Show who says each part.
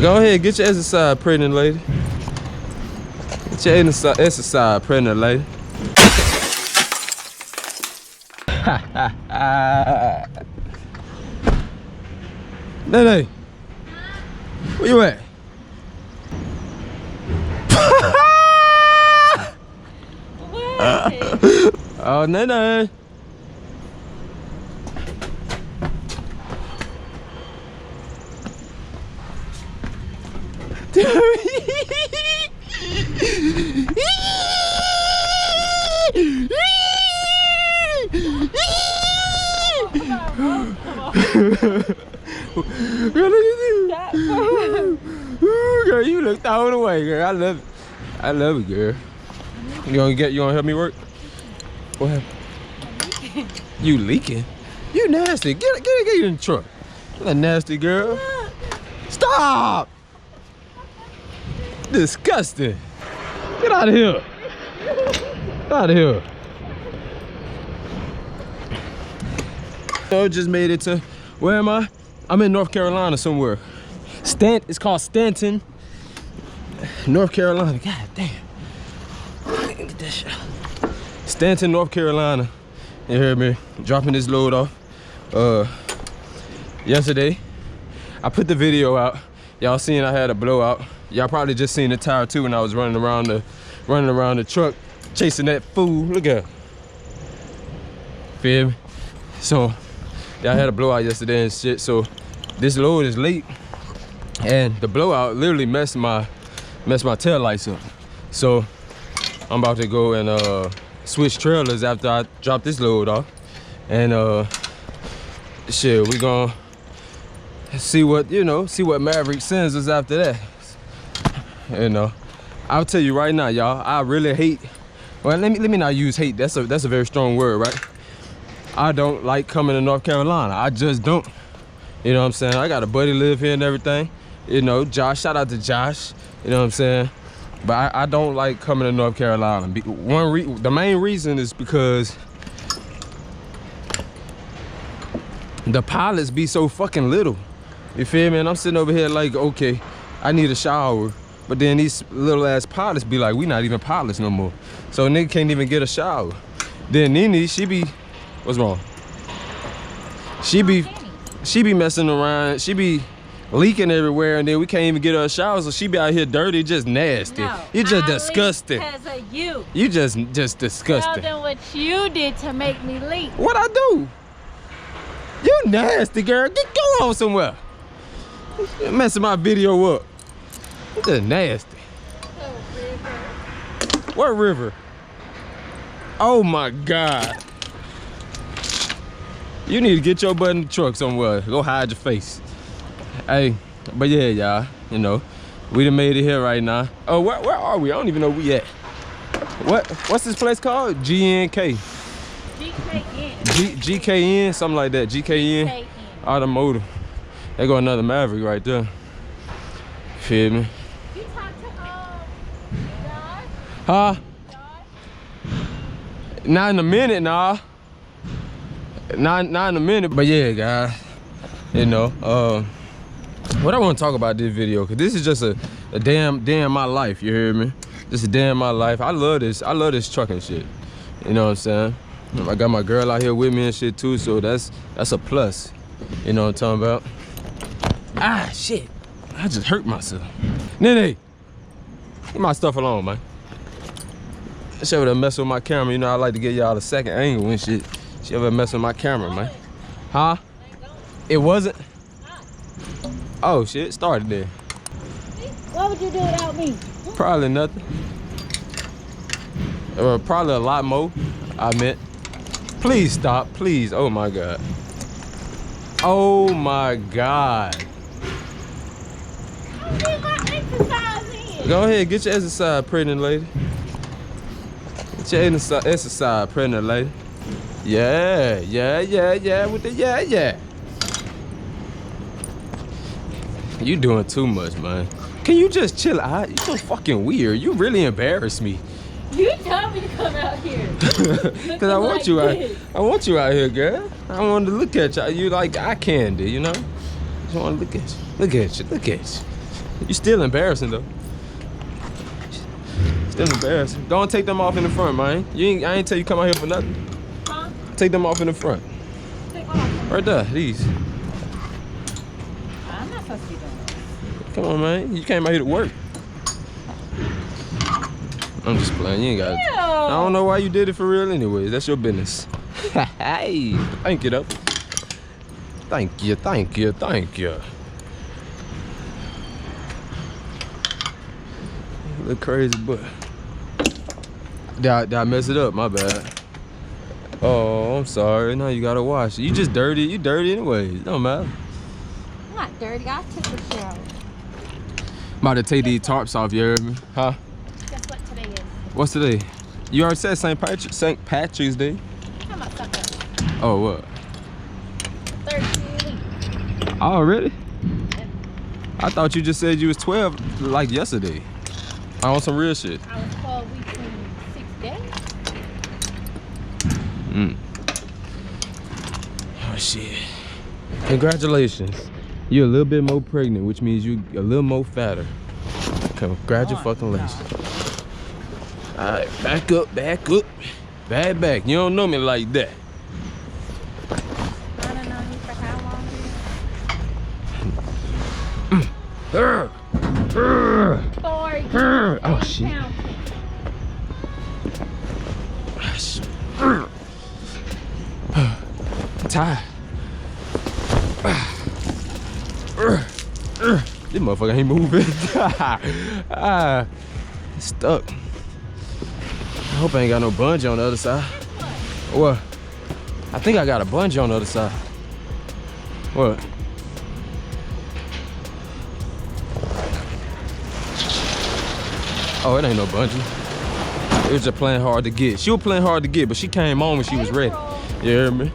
Speaker 1: Go ahead, get your exercise, pregnant lady. Get your exercise, pregnant lady. Nene, where you at? Oh, Nene. Girl, look at you. Girl, you look thrown away, girl. I love it. I love it, girl. You gonna help me work? What happened? You leaking? You nasty. Get in the truck. You a nasty girl. Stop! Disgusting. Get out of here. Get out of here. I just made it to, where am I? I'm in North Carolina somewhere. It's called Stanton, North Carolina. God damn. Get that shit. Stanton, North Carolina. You heard me? Dropping this load off. Yesterday, I put the video out. Y'all seen I had a blowout. Y'all probably just seen the tire too when I was running around the truck, chasing that fool. Look at her. Feel me? So, y'all had a blowout yesterday and shit. So, this load is late, and the blowout literally messed my tail lights up. So, I'm about to go and switch trailers after I drop this load off, and shit, we gonna see what Maverick sends us after that. You know, I'll tell you right now, y'all, I really hate, well, let me not use hate. That's a very strong word, right? I don't like coming to North Carolina. I just don't. You know what I'm saying? I got a buddy live here and everything. You know, Josh, shout out to Josh. You know what I'm saying? But I don't like coming to North Carolina. The main reason is because the pilots be so fucking little. You feel me? And I'm sitting over here like, okay, I need a shower. But then these little ass pilots be like, we not even pilots no more. So nigga can't even get a shower. Then Nene, she be, what's wrong? She be messing around. She be leaking everywhere, and then we can't even get her a shower, so she be out here dirty, just nasty.
Speaker 2: No,
Speaker 1: you just disgusting.
Speaker 2: Because of you.
Speaker 1: You just disgusting.
Speaker 2: Tell them what you did to make me leak.
Speaker 1: What I do? You nasty girl. Go on somewhere. You're messing my video up. You just nasty. What river? Oh my God. You need to get your butt in the truck somewhere. Go hide your face. Hey, but yeah, y'all, you know, we done made it here right now. Oh, where are we? I don't even know where we at. What's this place called? GNK. GKN. GKN, something like that. GKN. Automotive. There go another Maverick right there. Feel me?
Speaker 2: You talked to Josh?
Speaker 1: Huh?
Speaker 2: Josh?
Speaker 1: Not in a minute, nah. Not in a minute, but yeah, guys. You know, what I want to talk about this video, cause this is just a damn my life. You hear me? Just a damn my life. I love this trucking shit. You know what I'm saying? I got my girl out here with me and shit too, so that's a plus. You know what I'm talking about? Ah, shit! I just hurt myself. Nene, leave my stuff alone, man. She over there mess with my camera. You know I like to get y'all a second angle and shit. She over there mess with my camera, man. Huh? It wasn't? Oh shit, it started there.
Speaker 2: What would you do without me?
Speaker 1: Probably nothing. Or probably a lot more, I meant. Please stop, please. Oh my God. Oh my God.
Speaker 2: I need my exercise in.
Speaker 1: Go ahead, get your exercise, pregnant lady. Get your exercise, pregnant lady. Yeah, with the yeah. You doing too much, man. Can you just chill out? You so fucking weird. You really embarrass me.
Speaker 2: You told me to come out here.
Speaker 1: Cause I want you out here, girl. I wanted to look at you. You like eye candy, you know? I just want to look at you. Look at you. You still embarrassing though. Still embarrassing. Go and take them off in the front, man. I ain't tell you come out here for nothing.
Speaker 2: Huh?
Speaker 1: Take them off in the front.
Speaker 2: Take off.
Speaker 1: Right there, these.
Speaker 2: I'm not supposed to be doing this.
Speaker 1: Come on, man. You came out here to work. I'm just playing. You ain't got it. I don't know why you did it for real anyways. That's your business. Hey, thank you though. Thank you, thank you, thank you. You look crazy, but did I mess it up? My bad. Oh, I'm sorry. Now you gotta wash it. You just dirty. You dirty anyways. It don't matter.
Speaker 2: I'm not dirty. I took the shower.
Speaker 1: I'm about to take these tarps off, you heard me? Huh?
Speaker 2: Guess what today is?
Speaker 1: What's today? You already said St. Patrick's Day.
Speaker 2: How about something?
Speaker 1: Oh, what?
Speaker 2: 13 weeks.
Speaker 1: Already? I thought you just said you was 12 like yesterday. I want some real shit.
Speaker 2: I was 12 weeks and 6 days.
Speaker 1: Oh shit. Congratulations. You're a little bit more pregnant, which means you a little more fatter. Congratulations. Alright, back up, back up. Back. You don't know me like that.
Speaker 2: I don't know you for how long?
Speaker 1: Oh shit. Tired. This motherfucker ain't moving. Stuck. I hope I ain't got no bungee on the other side. What? I think I got a bungee on the other side. What? Oh, it ain't no bungee. It was just playing hard to get. She was playing hard to get, but she came on when she was ready. You hear me?